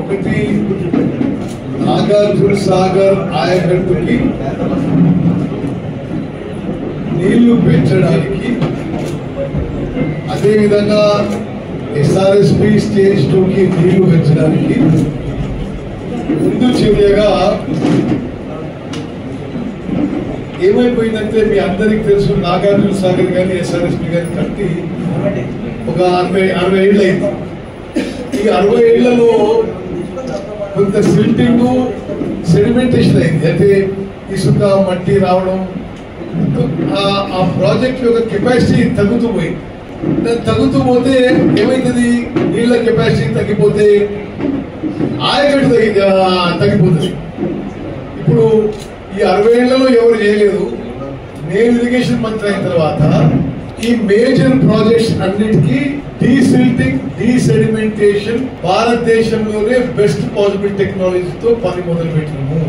ఒకటి నాగార్జున సాగర్ ఆయకట్టుకి నీళ్లు పెంచడానికి, అదేవిధంగా ఎస్ఆర్ఎస్పి స్టేజ్ 2కి నీళ్లు పెంచడానికి ముందు చర్యగా ఏమైపోయిందంటే మీ అందరికి తెలుసు, నాగార్జున సాగర్ కానీ ఎస్ఆర్ఎస్పి కానీ కట్టి ఒక 60 ఏళ్ళు అయింది. ఈ 60 ఏళ్లలో కొంత సిల్టింగ్, సెడిమెంటేషన్ అయింది. అయితే ఇసుక మట్టి రావడం, ఆ ప్రాజెక్ట్ యొక్క కెపాసిటీ తగ్గుతూ పోయింది. తగ్గుతూ పోతే ఏమైతుంది, నీళ్ళ కెపాసిటీ తగ్గిపోతే ఆయకట్టు తగ్గిపోతుంది. ఇప్పుడు ఈ 60 ఏళ్లలో ఎవరు చేయలేదు. నేను ఇరిగేషన్ మంత్రి అయిన తర్వాత ఈ మేజర్ ప్రాజెక్ట్స్ అన్నిటికీ డీసిల్టింగ్, డీసెడిమెంటేషన్ భారతదేశంలోనే బెస్ట్ పాసిబుల్ టెక్నాలజీతో పని మొదలు పెట్టినాము.